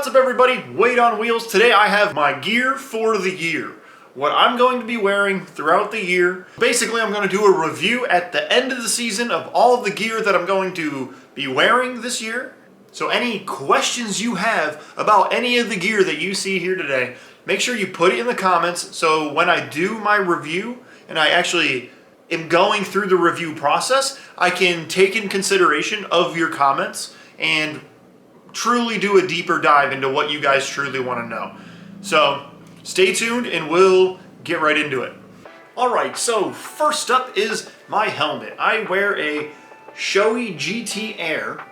What's up everybody, Wade on Wheels. Today I have my gear for the year. What I'm going to be wearing throughout the year. Basically I'm going to do a review at the end of the season of all of the gear that I'm going to be wearing this year. So any questions you have about any of the gear that you see here today, make sure you put it in the comments so when I do my review and I actually am going through the review process, I can take in consideration of your comments and truly do a deeper dive into what you guys truly want to know. So stay tuned and we'll get right into it. Alright, so first up is my helmet. I wear a Shoei GT Air.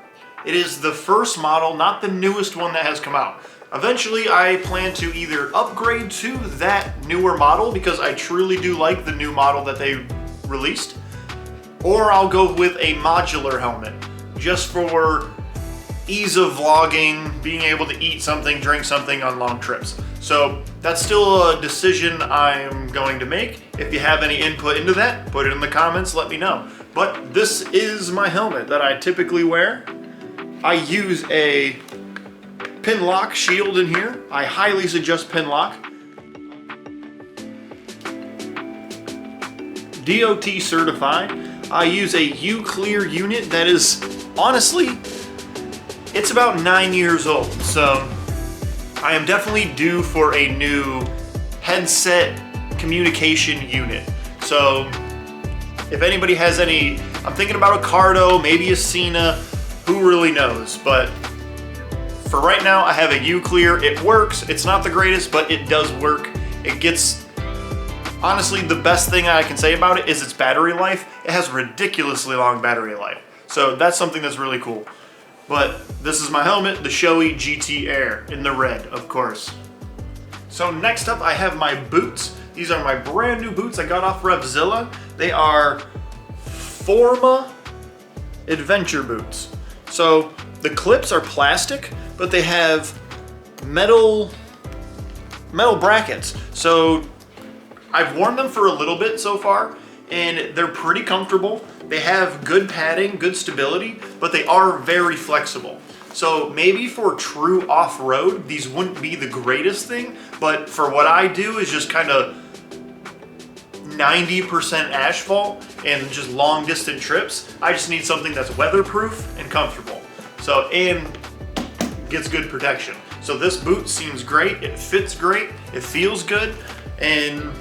It is the first model, not the newest one that has come out. Eventually I plan to either upgrade to that newer model because I truly do like the new model that they released, or I'll go with a modular helmet just for ease of vlogging, being able to eat something, drink something on long trips. So that's still a decision I'm going to make. If you have any input into that, put it in the comments, let me know. But this is my helmet that I typically wear. I use a pin lock shield in here. I highly suggest pin lock. DOT certified. I use a U-Clear unit that is honestly, it's about 9 years old, so I am definitely due for a new headset communication unit. So if anybody has any, I'm thinking about a Cardo, maybe a Cena, who really knows, but for right now I have a U-Clear. It works, it's not the greatest, but it does work. It gets, honestly, the best thing I can say about it is its battery life. It has ridiculously long battery life, so that's something that's really cool. But this is my helmet, the Shoei GT Air, in the red, of course. So next up, I have my boots. These are my brand new boots I got off Revzilla. They are Forma Adventure boots. So the clips are plastic, but they have metal brackets. So I've worn them for a little bit so far, and they're pretty comfortable. They have good padding, good stability, but they are very flexible. So maybe for true off-road, these wouldn't be the greatest thing, but for what I do is just kind of 90% asphalt and just long distance trips, I just need something that's weatherproof and comfortable. So, and gets good protection. So this boot seems great, it fits great, it feels good, and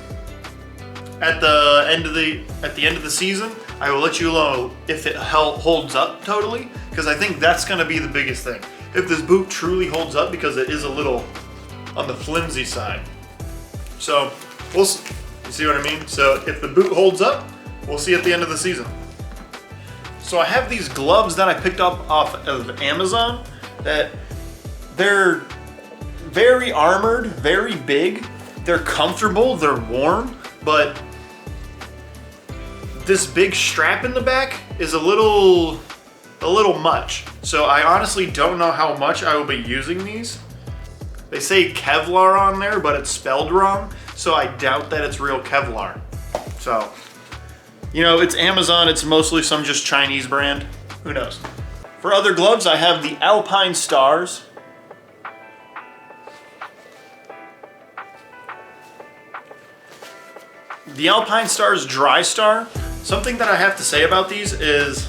at the end of the season, I will let you know if it holds up totally, because I think that's going to be the biggest thing. If this boot truly holds up, because it is a little on the flimsy side. So we'll see, you see what I mean? So if the boot holds up, we'll see at the end of the season. So I have these gloves that I picked up off of Amazon that they're very armored, very big. They're comfortable, they're warm, but this big strap in the back is a little much. So I honestly don't know how much I will be using these. They say Kevlar on there, but it's spelled wrong, so I doubt that it's real Kevlar. So, you know, it's Amazon, it's mostly some just Chinese brand. Who knows? For other gloves, I have the Alpine Stars. The Alpine Stars Dry Star. Something that I have to say about these is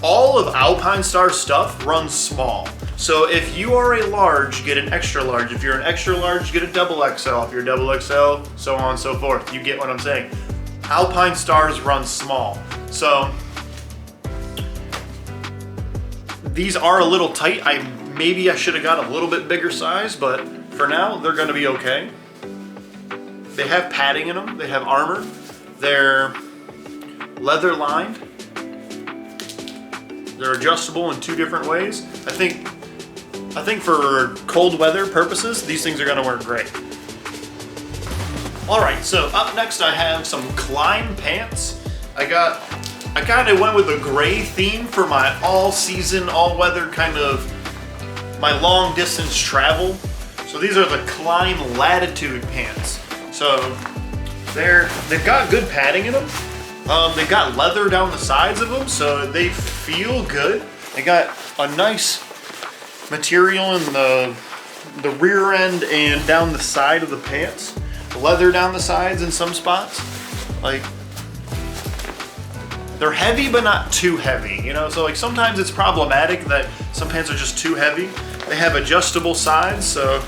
all of Alpine Star stuff runs small. So if you are a large, get an extra large. If you're an extra large, get a double XL. If you're double XL, so on and so forth. You get what I'm saying. Alpine Stars run small. So these are a little tight. Maybe I should have got a little bit bigger size, but for now, they're gonna be okay. They have padding in them, they have armor, they're leather lined, they're adjustable in 2 different ways. I think for cold weather purposes, these things are gonna work great. All right, so up next I have some Climb pants. I kind of went with a gray theme for my all season, all weather kind of, my long distance travel. So these are the Climb Latitude pants. So they've got good padding in them. They've got leather down the sides of them, so they feel good. They got a nice material in the rear end and down the side of the pants. Leather down the sides in some spots. Like, they're heavy but not too heavy, you know? So like sometimes it's problematic that some pants are just too heavy. They have adjustable sides, so,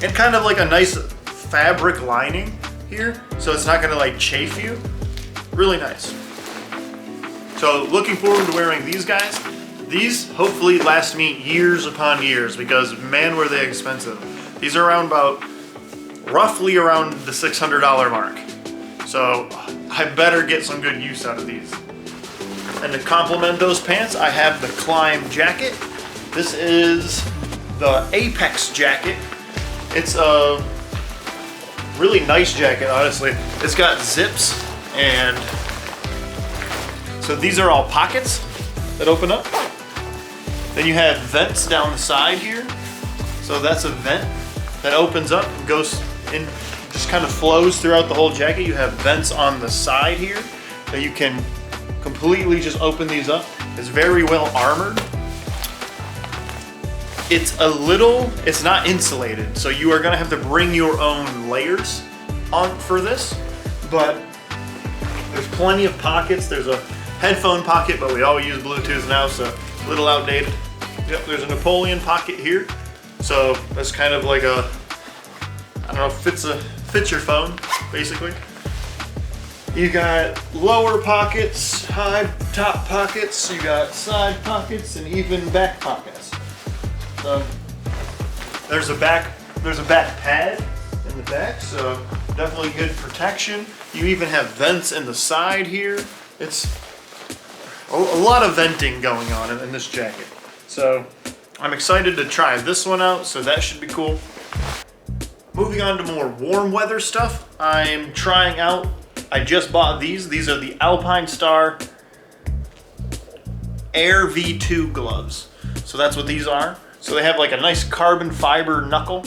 and kind of like a nice fabric lining here, so it's not gonna like chafe you. Really nice. So looking forward to wearing these guys. These hopefully last me years upon years, because man, were they expensive. These are around roughly around the $600 mark. So I better get some good use out of these. And to complement those pants, I have the Climb jacket. This is the Apex jacket. It's a really nice jacket, honestly. It's got zips, and so these are all pockets that open up. Then you have vents down the side here. So that's a vent that opens up and goes in, just kind of flows throughout the whole jacket. You have vents on the side here that you can completely just open these up. It's very well armored. It's not insulated, so you are gonna have to bring your own layers on for this, but there's plenty of pockets. There's a headphone pocket, but we all use Bluetooth now, so a little outdated. Yep, there's a Napoleon pocket here. So that's kind of like a, I don't know, fits your phone, basically. You got lower pockets, high top pockets, you got side pockets, and even back pockets. So there's a back pad in the back, so definitely good protection. You even have vents in the side here. It's a lot of venting going on in this jacket. So I'm excited to try this one out, so that should be cool. Moving on to more warm weather stuff, I'm trying out, I just bought these. These are the Alpine Star Air V2 gloves. So that's what these are. So they have like a nice carbon fiber knuckle.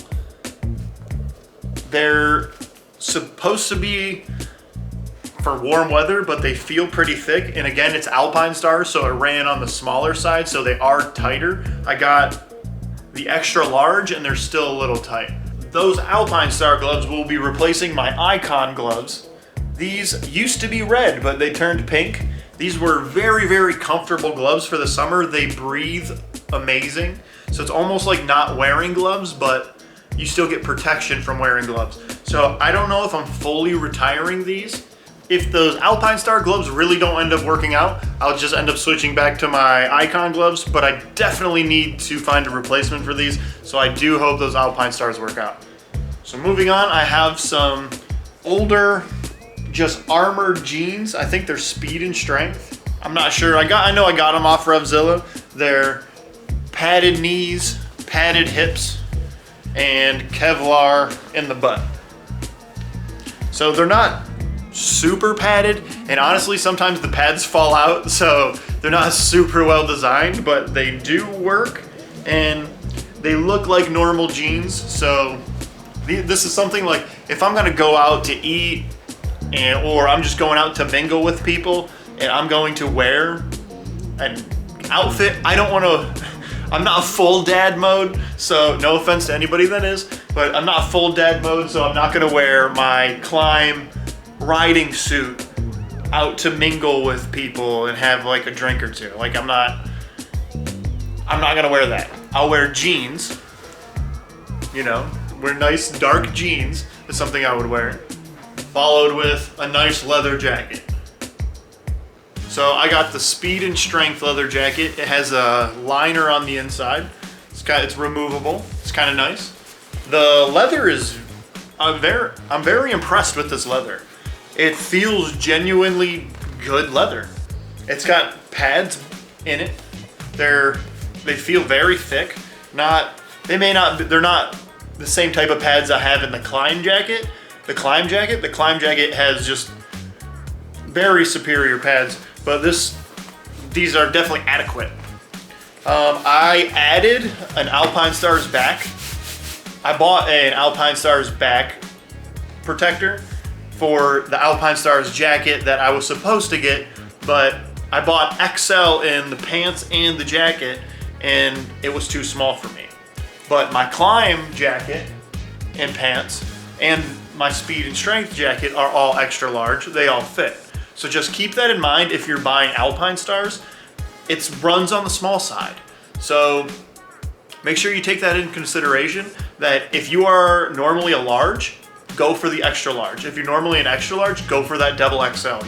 They're supposed to be for warm weather, but they feel pretty thick. And again, it's Alpine Star, so it ran on the smaller side, so they are tighter. I got the extra large and they're still a little tight. Those Alpine Star gloves will be replacing my Icon gloves. These used to be red, but they turned pink. These were very, very comfortable gloves for the summer. They breathe amazing. So it's almost like not wearing gloves, but you still get protection from wearing gloves. So I don't know if I'm fully retiring these. If those Alpine Star gloves really don't end up working out, I'll just end up switching back to my Icon gloves, but I definitely need to find a replacement for these. So I do hope those Alpine Stars work out. So moving on, I have some older, just armored jeans. I think they're Speed and Strength. I'm not sure. I know I got them off Revzilla. They're padded knees, padded hips, and Kevlar in the butt. So they're not super padded, and honestly sometimes the pads fall out, so they're not super well designed, but they do work and they look like normal jeans. So this is something like if I'm gonna go out to eat or I'm just going out to mingle with people and I'm going to wear an outfit, I'm not full dad mode, so no offense to anybody that is, but I'm not full dad mode, so I'm not gonna wear my Climb riding suit out to mingle with people and have like a drink or two. Like I'm not gonna wear that. I'll wear jeans, you know, wear nice dark jeans is something I would wear, followed with a nice leather jacket. So I got the Speed and Strength leather jacket. It has a liner on the inside. It's removable. It's kind of nice. The leather is, I'm very impressed with this leather. It feels genuinely good leather. It's got pads in it. They feel very thick. They're not the same type of pads I have in the Climb jacket. The Climb jacket has just very superior pads, but these are definitely adequate. I added an Alpine Stars back. I bought an Alpine Stars back protector for the Alpine Stars jacket that I was supposed to get, but I bought XL in the pants and the jacket, and it was too small for me. But my climb jacket and pants and my speed and strength jacket are all extra large. They all fit. So just keep that in mind if you're buying Alpine Stars. It runs on the small side. So make sure you take that into consideration, that if you are normally a large, go for the extra large. If you're normally an extra large, go for that double XL.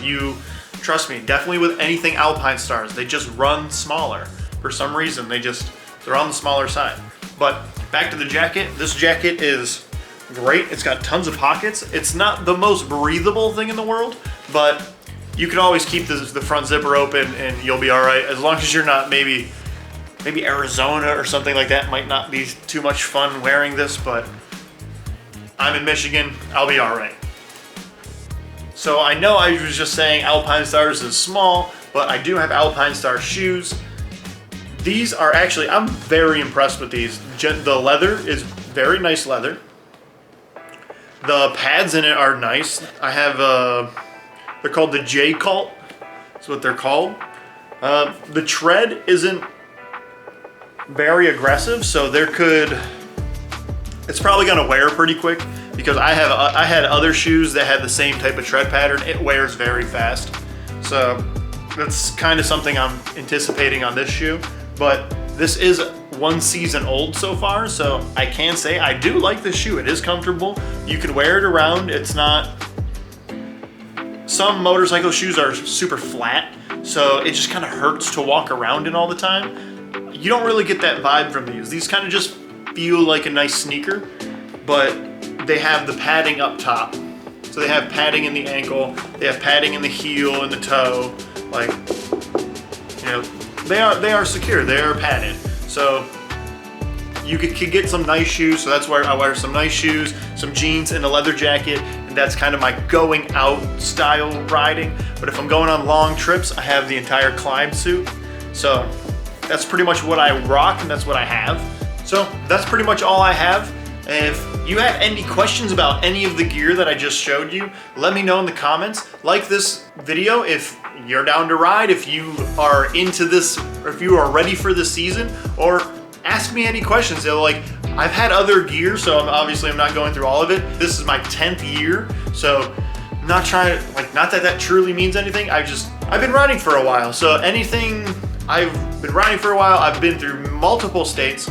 Trust me, definitely with anything Alpine Stars, they just run smaller. For some reason, they're on the smaller side. But back to the jacket. This jacket is great. It's got tons of pockets. It's not the most breathable thing in the world, but you can always keep the front zipper open and you'll be all right. As long as you're not maybe Arizona or something like that. Might not be too much fun wearing this, but I'm in Michigan, I'll be all right. So I know I was just saying Alpine Stars is small, but I do have Alpine Star shoes. These are actually, I'm very impressed with these. The leather is very nice leather. The pads in it are nice. I have, they're called the J Cult. That's what they're called. The tread isn't very aggressive, so it's probably gonna wear pretty quick, because I had other shoes that had the same type of tread pattern. It wears very fast. So that's kind of something I'm anticipating on this shoe. But this is 1 season old so far, so I can say I do like this shoe. It is comfortable. You can wear it around. It's not, some motorcycle shoes are super flat, so it just kind of hurts to walk around in all the time. You don't really get that vibe from these. These kind of just feel like a nice sneaker, but they have the padding up top. So they have padding in the ankle, they have padding in the heel and the toe. Like, you know, they are secure, they are padded. So you could get some nice shoes. So that's where I wear some nice shoes, some jeans and a leather jacket, and that's kind of my going out style riding. But if I'm going on long trips, I have the entire climb suit. So that's pretty much what I rock, and that's what I have. So that's pretty much all I have. If you have any questions about any of the gear that I just showed you, let me know in the comments. Like this video if you're down to ride, if you are into this, or if you are ready for this season, or ask me any questions. Like, I've had other gear, so I'm not going through all of it. This is my 10th year, so I'm not trying to, like, not that that truly means anything. I've been riding for a while, so anything, I've been riding for a while. I've been through multiple states,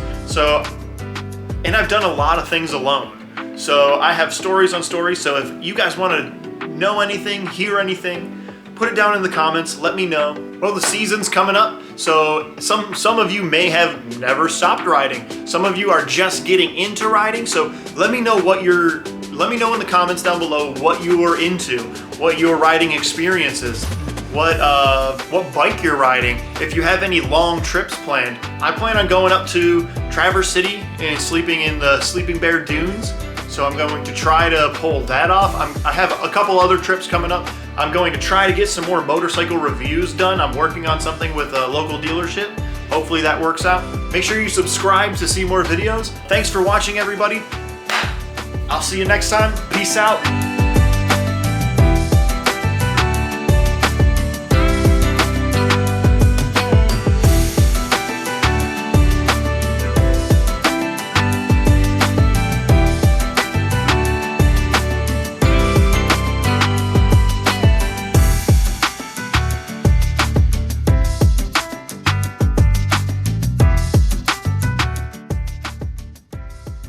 and I've done a lot of things alone. So I have stories on stories. So if you guys want to know anything, hear anything, put it down in the comments, let me know. Well, the season's coming up, so some of you may have never stopped riding. Some of you are just getting into riding, so let me know in the comments down below what you are into, what your riding experience is, what bike you're riding. If you have any long trips planned, I plan on going up to Traverse City and sleeping in the Sleeping Bear Dunes. So I'm going to try to pull that off. I have a couple other trips coming up. I'm going to try to get some more motorcycle reviews done. I'm working on something with a local dealership. Hopefully that works out. Make sure you subscribe to see more videos. Thanks for watching, everybody. I'll see you next time. Peace out.